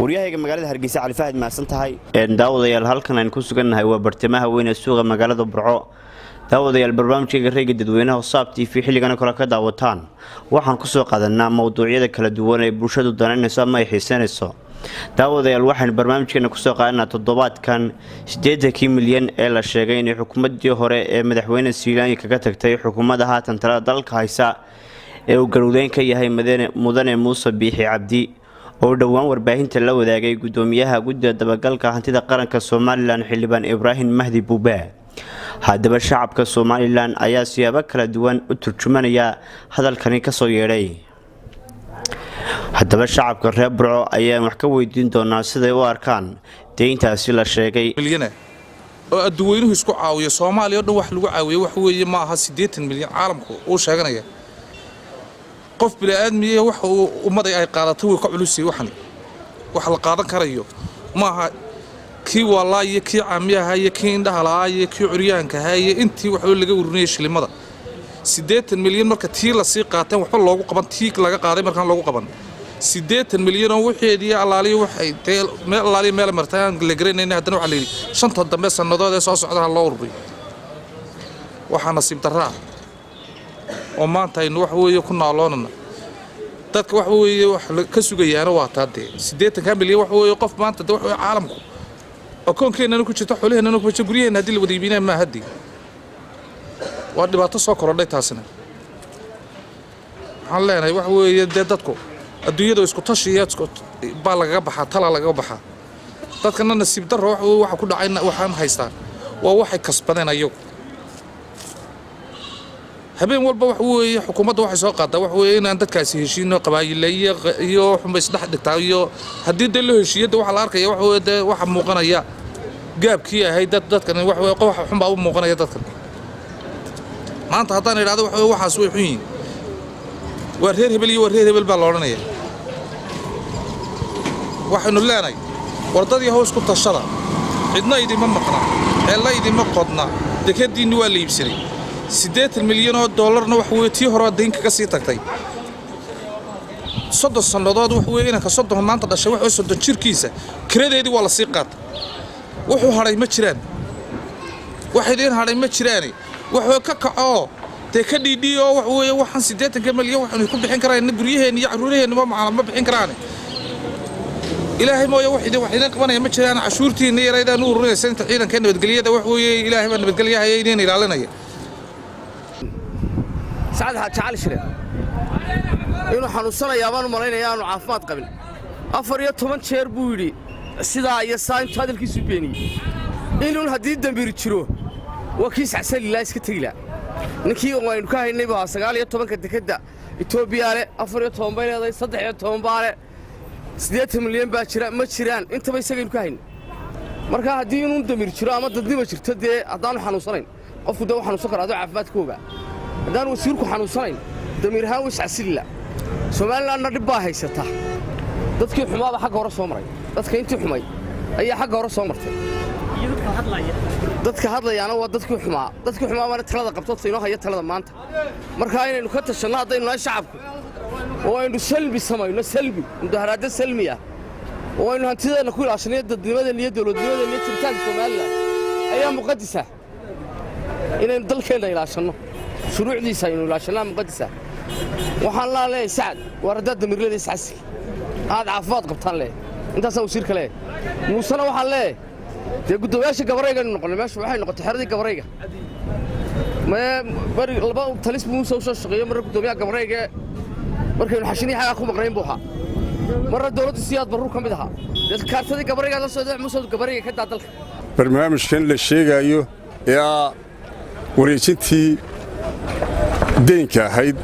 wariyahayga magaalada Hargeysa Cali Faahid maasan tahay daawadayaal halkan aan ku sugannahay waa bartamaha weyn ee suuqa magaalada Burco daawadayaal barnaamijka reega dadweynaha Saab TV xilligan kala ka daawataan waxaan ku soo qaadanaa mowduucyada kala duwan ee bulshadu dananayso ama ay xiisanayso daawadayaal waxaan barnaamijkeena ku soo qaadanaa toddobaadkan 8 milyan ee la sheegay in xukuumadii hore ee madaxweynaha Soomaaliya kaga tagtay xukuumadda haatan talada dalka haysa ee uu garowdeyn ka yahay mudane Muuse Biixi Cabdi oo dhawaan warbaahinta la wadaagay gudoomiyaha guddiga dabagalka hantida qaranka Soomaaliland Xildhibaan Ibrahim Mahdi Buube haddaba shacabka Soomaaliland ayaa siyaabo kala duwan u turjumanaya hadalkani ka soo yeeray haddaba shacabka reer Burco ayaa wax ka weydiin doonaa sida ay u arkaan deyntaasi la sheegay oo adduweynuhu isku caawiyo Soomaaliya dhan wax lagu caawiyo wax weeye ma aha 8 milyan caalamku oo sheeganaya qof bilaadmiye wax ummaday ay qaadato way ka culusay wax la qaadan karayo ma aha kii walaaye kii caamiyaha iyo kii indhaha laaye kii curyaanka haye intii wax laga urinay shilimada 8 milyan marka tii la sii qaateen waxba loogu qaban tii laga qaaday markaan loogu qaban 8 milyan oo wixii alaaliyo waxay meel alaaliyo meel martaan la gareynayna hadana waxa la yiri shanta dambe sanadood ee soo socda loo ururiyo waxa nasiib daraa oo maanta aynu wax weeye ku naaloonana dadka wax weeye wax ka sugayaana waa taade 8 milyan wax weeye qof maanta wax weeye caalamku akoonkeena ku jirta xoolaheena ku jirta guriyeen hadii la wadiibinaa ma hadii waa dhibaato soo korodhay taasina waxaan leenahay wax weeye dadku adduunyada isku tashiyeedku baa laga baxaa tala laga baxaa dadkana nasiib darro waxa ku dhacay waxaan haystaa waa waxay kasbadeen ayagu habeen walba wax weeye xukuumadda waxay soo qaadaa wax weeye inaan dadkaasi heshiino qabaayilay iyo xumays dhax dhigtaa iyo hadii dad la heshiiyada waxa la arkaya wax weeye waxa muuqanaya gaabkii ahay dadkan wax weeye qof xun baa u muuqanaya dadkan maanta haddaan iraado wax waxaas way xun yihiin waa reer hebel baa la oranaya waxaanu leenahay wardadii hoos ku tashada cidna idima maqna ee idima qodna dekadiina waa la iibsaday 8 milyan oo dollarna wax weey tii hore deynka ka sii tagtay 30 sanadood wax weey inanka 30 maanta dhashay wax 30 jirkiisa kireedeedii waa la sii qaatay wuxuu haray ma jiraan waxay haray ma jiraan wuxuu ka kaco de ka dhiidhiyo wax weey waxan 8 milyan waxaan ku bixin karaan guryaheena iyo caruuraheena ma bixin karaan ilaahay mooyo waxay qabanaya ma jiraan cashuurtiina yareedaan u ururaysan inta ciidanka nabadgelyada wax weey ilaahay baa nabadgelyahay inay ilaalinaya سعد تعال شرين إنه حنوصلنا يابان ومالينا إنه عافمات قبل أفريقيا ثمان شهر بوري سيدا يساين هذا الكيس بيني إنه هديد دمبير تشرو وكيس عسل لا يسكتيلا نكي وين كاه النبى سقالي ثمان كده إثيوبيا على أفريقيا ثمان بيني هذا صدق ثمان باره 8 مليون باشرة ما تشران أنت بيسقين كاين مركا هدينهم دمبير تشرو أما تدني بشرت ده أدان حنوصلين قفوا ده حنوصل هذا عافمات كوبا دان وسيركو حنوسين دمير هاوس عسيلا Soomaaliland dhibba haysata dadkii xumaaba xaq hore soo maray dadka intii xumay ayaa xaq hore soo martay dadka hadlayana waa dadkii xumaa waa talada qabto inoo haya talada maanta marka inaynu ka tashanno hadaynu la shacabku oo aynu salbi samayno salbi mudaharaad salmiya oo aynu hantideena ku ilaashanay dadnimada iyo dawladnimada iyo jiritaanka Soomaaliland ayaa muqaddisa inaynu dalkeena ilaashanno shuruucdiisa inuu ilaashana muqaddisa waxaan la leeyahay Saad waradada mirleedis xasi aad caafimaad qabtaan leeyahay intaas oo wasiir kale muusana waxaan leeyahay gudoomiyaasha gabarayga noqon meesha waxay noqotay xeradii gabarayga ma bari laba talis muuse oo soo shaqeeyo mar gudoomiyaha gabarayga markaynu xashini xaga ku maqnayn buuxa mar dawladda siyaad barru kamid aha dadka kaartadii gabarayga la soo muuse gabarayga ka daadalka barnaamijkan la sheegayo ee wareejintii deynka ahayd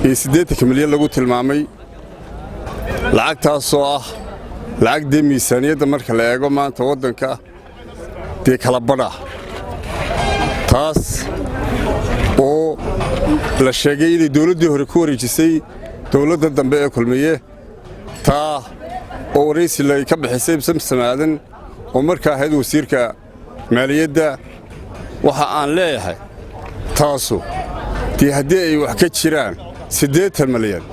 ee 8 milyan lagu tilmaamay lacagtaas oo ah lacag miisaaniyadda marka la eego maanta wadanka de kala badha taas oo la sheegay in dawladdii hore ku wareejisay dawladda dambe ee kulmiye taa oo wareysi la ka bixisay samsamaadan oo markaa ahayd wasiirka maaliyadda waxa aan leeyahay taasu tii haddii ay wax ka jiraan 8 milyan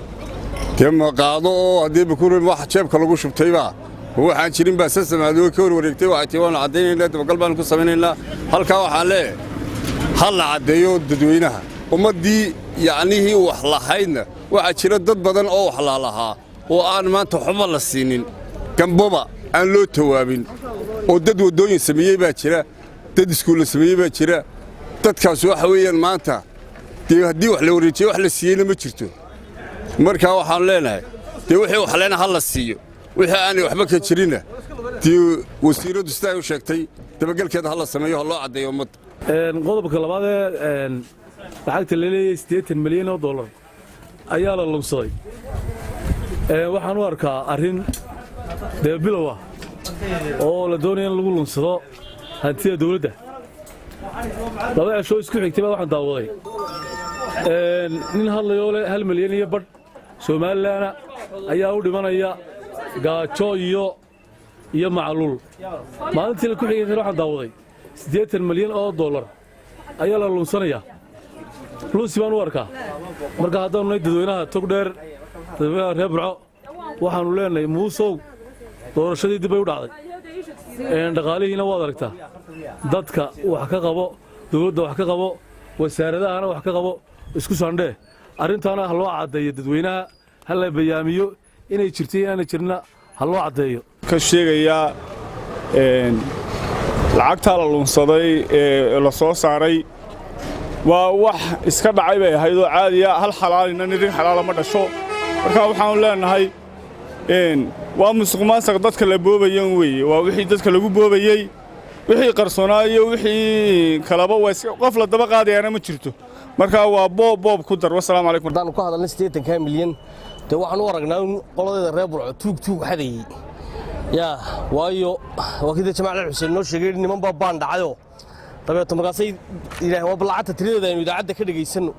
dee ma qaado oo haddii bukurin wax jeebka lagu shubtayba waxaan jirin baa sasamaado ka warwareegtay waxay tii waan cadaynaynaa dabagal baan ku samaynaynaa halkaa waxaan leeyahay hal la caddeeyo dadweynaha ummaddii yacnihii wax lahaydna waxaa jira dad badan oo wax lahaa oo aan maanta waxba la siinin gamboba aan loo tawaabin oo dad waddooyin sameeyey baa jira dad iskuulla sameeyey baa jira dadkaas waxa weeyaan maanta dee haddii wax la wareejiyo wax la siiyeyna ma jirto markaa waxaan leenahay dee wixii wax leena ha la siiyo wixii aanay waxba ka jirinna dee wasiiraddu sidaa u sheegtay dabagalkeeda ha la sameeyo ha loo caddeeyo ummadda qodobka labaad ee lacagta la leeyahay 80 milyan oo dollar ayaa la lunsaday waxaan u arkaa arrin dee bilow ah oo la doonayo in lagu lunsado hantida dawladda laba cisho isku xigtay baa waxaan daawaday nin hadlayo leh 1 milyan iyo badh Soomaaliland ayaa u dhimanaya gaajo iyo macluul maalintii la ku xigtay waxaan daawaday 80 milyan oo dollar ayaa la lunsanaya luusi baan u arkaa marka haddaanu nahay dadweynaha togdheer dadweynaha reer burco waxaanu leenahay muusow doorashadii dib bay u dhacday dhaqaalihiina waad aragtaa dadka wax ka qabo dawladda wax ka qabo wasaaradahana wax ka qabo isku sandhee arrintaana ha loo caddeeyo dadweynaha ha la bayaamiyo inay jirto inaanay jirna ha loo caddeeyo ka sheegayaa lacagtaa la lunsaday ee la soo saaray waa wax iska dhacay bay ahayd oo caadiya hal xalaalina nirin xalaala ma dhasho marka waxaanu leenahay waa musuqmaasuq dadka la boobayan weeye waa wixii dadka lagu boobayey wixii qarsoonaa iyo wixii kalaba qof la daba qaadayana ma jirto marka waa boob ku dar wassalaamu calaykum haddaan ku hadalnay 80 milyan dee waxaan u aragnaa in qoladeeda reer burco tuug xadayey yaa waayo wakiilada Jamaal Xuseen noo sheegay niman baan dhacayo dabeeto markaasay ilaahay waa lacagta tiradeeda aynu idaacadda ka dhageysano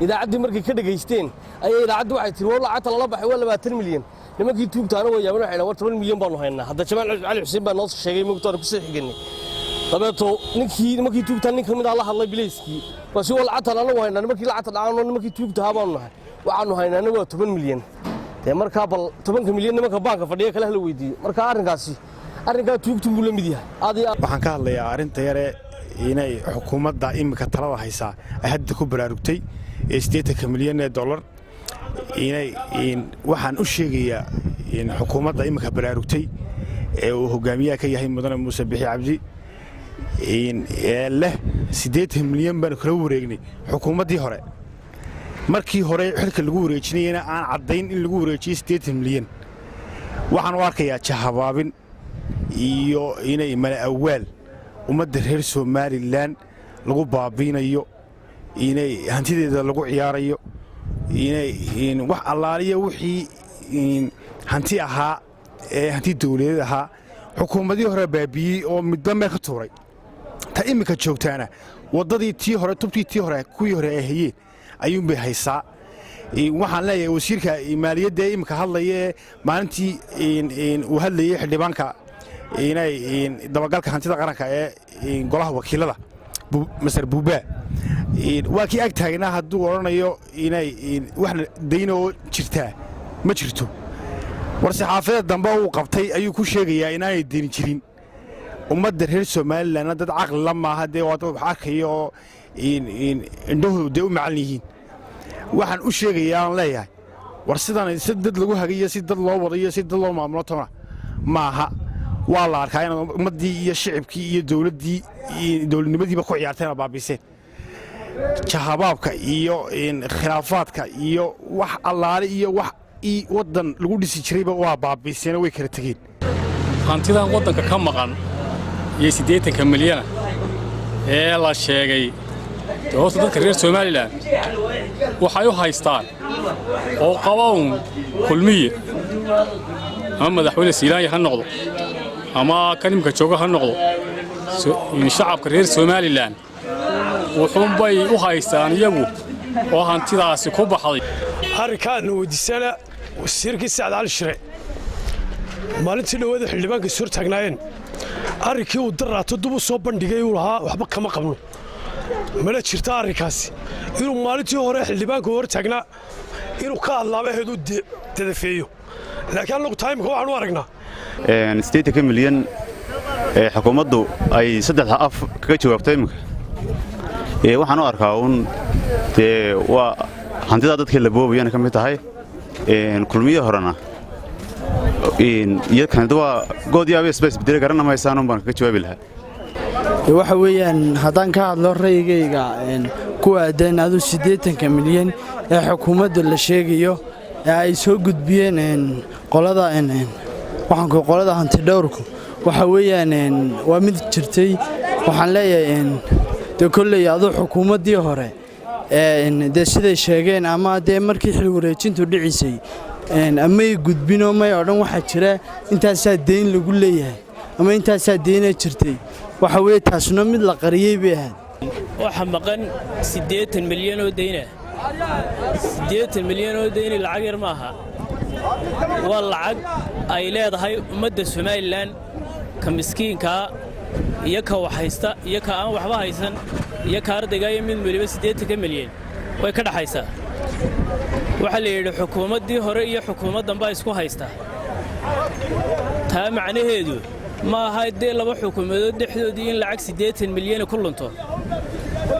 idaacaddii markay ka dhageysteen ayay idaacaddu waxay tiri waa lacagta lala baxay waa 20 milyan nimankii tuugtaana way yaabeen waxay 10 milyan baanu haynaa hadda Jamaal Xuseen baa noo sheegay mugtaana ku soo xignay dabeeto nimankii tuugtaan nin kamid ah la hadlay bilayskii waasi waa lacagta lana haynaa nimankii lacagta dhacaano nimankii tuugtaa baanu nahay waxaanu haynaa waa 10 milyan markaa bal 10 milyan nimanka baanka fadhiya kala la weydiiyo marka arrinkaa tuugtu buu la mid yahay waxaan ka hadlayaa arrinta yare inay xukuumadda imika talada haysaa ay hadda ku baraarugtay 80 milyan ee dollar waxaan u sheegayaa in xukuumadda imika baraarugtay ee uu hogaamiyaha ka yahay mudane Muuse Bixi Cabdi leh 80 milyan baan kala wareegnay xukuumaddii hore markii hore xilka lagu wareejinayna aan caddayn in lagu wareejiyay 80 milyan waxaan u arkayaa jahabaabin iyo inay mala awaal ummadda reer Soomaaliland lagu baabiinayo inay hantideeda lagu ciyaarayo inay wax allaaliya wixii hanti ahaa ee hanti dawladeed ahaa xukuumadii hore baabiyey oo midba meel ka tuuray ta imika joogtaana waddadii tii hore tubtii tii hore kuwii hore ay hayeen ayuun bay haysaa waxaan leeyahay wasiirka maaliyadda imika hadlaya maalintii uu hadlayay xildhibaanka inay dabagalka hantida qaranka ee golaha wakiilada Mr. Buuba waa kii ag taagnaa hadduu oranayo inay wax daynoo jirtaa ma jirto war saxaafada dambe uu qabtay ayuu ku sheegayaa inaanay deyn jirin ummadda reer Soomaaliland dad aqal la maaha dee waa wax arkayo oo indhahooda u macalin yihiin waxaan u sheegayaa aan leeyahay war sidan si dad lagu hagayo si dad loo wadayo si dad loo maamulo tona maaha waa la arkaa in ummadii iyo shicibkii iyo dawladnimadiiba ku ciyaarteen baabiseen jahabaabka iyo khilaafaadka iyo wax allaale iyo wax waddan lagu dhisi jirayba waa baabiseen way kala tageen hantidan waddanka ka maqan iyo 80 milyan ee la sheegay doorta dadka reer Soomaaliland waxay u haystaan oo qaboon kulmiye ama madaxweyne Silaanya ha noqdo ama kanimka jooga ha noqdo shacabka reer Soomaaliland wuxuun bay u haystaan iyagu oo hantidaasi ku baxday arkaan wadiisana wasiirkii Saad Ali Shire maalintii dhawada xildhibaanka soo taagnaayeen arrinkii uu daraato dub u soo bandhigay uu lahaa waxba kama qabno mana jirta arrinkaasi inuu maalintii hore xildhibaanka hor taagnaa inuu ka hadlaaba heedu dadafeeyo laakiin anagu taymka waxaan u aragnaa 80 milyan xukuumaddu ay 3 af kaga jawaabtay imika waxaan u arkaa waa hantida dadka la boobayana ka mid tahay kulmiye horena iyo kan waa good yaabay space bedel garan ma haysan baan kaga jawaabi lahaa waxa weeyaan haddaan ka hadlo raygayga ku aadan adu 80 milyan ee xukuumadda la sheegayo ee ay soo gudbiyeen qolada waxaan ku qolada hanti dhowrku waxa weeyaan waa mid jirtay waxaan leeyahay de kullay adu xukuumaddii hore de siday sheegeen ama de markii xil wareejintu dhicisay amay gudbino may oo dhan waxa jira intaasaa deyn lagu leeyahay ama intaasaa deyna jirtay waxa weey taasna mid la qariyay bay ahayd waxa maqan 80 milyan oo deyna 80 milyan oo deyna lacag yar ma aha waa lacag ay leedahay ummadda Soomaaliland ka miskiinka iyo ka wax haysta iyo ka aan waxba haysan iyo ka ardayga iyo mid waliba 80 milyan way ka dhaxaysaa waxa la yiri xukuumaddii hore iyo xukuumaddan baa isku haysta taa macnaheedu ma aha de laba xukuumadood dhexdoodii in lacag 80 milyan ku lunto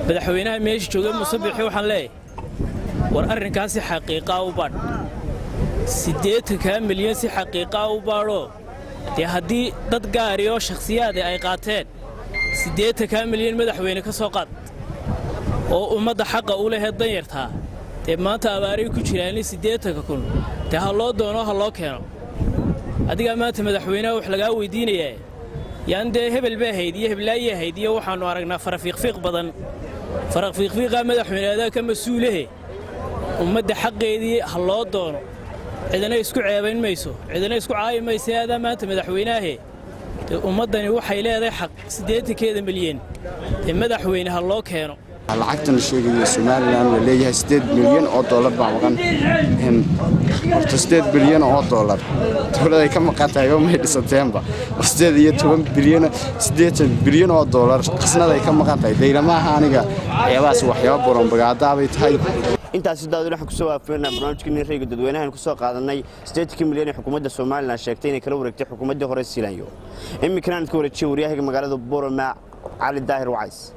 madaxweynaha meesha jooga Musabbixi waxaan leeyahay war arrinkaasi xaqiiqa u baad 80 milyan si xaqiiqa u baadho de haddii dad gaar iyo shakhsiyaad ay qaateen 80 milyan madaxweyne ka soo qaad oo ummadda xaq u leh danyarta de maanta abaaray ku jiraan 80 kun de ha loo doono ha loo keeno adiga maanta madaxweynaha wax laga weydiinayay yaan de hebel baa haydiye heblaayay haydiye waxaanu aragnaa farafiiq badan farafiiqa madaxweynaha ka mas'uulahe ummadda xaqeedii ha loo doono cidana isku ceebayn mayso cidana isku caay mayso hada maanta madaxweynaha ummadani waxay leedahay xaq 80 milyan ee madaxweyne ha loo keeno lacagtan la sheegay Soomaaliland la leeyahay 8 milyan oo dollar baa maqan horta 8 bilyan oo dollar dawladda ay ka maqatay oo may dhisateenba 8 bilyan oo dollar qisnada ay ka maqantay deylamaha aniga waxyaabaas waxyaabo boron bagaada bay tahay intaas sidaad waxaan ku soo waafaqnaa barnaamijkii rayga dadweynaha ku soo qaadanay 80 milyan ee xukuumadda Soomaaliland sheegtay inay kala wareegtay xukuumaddii hore Siilaanyo imikana ka wareejiyay wariyaha magaalada Boorama Ali Daahir Wacays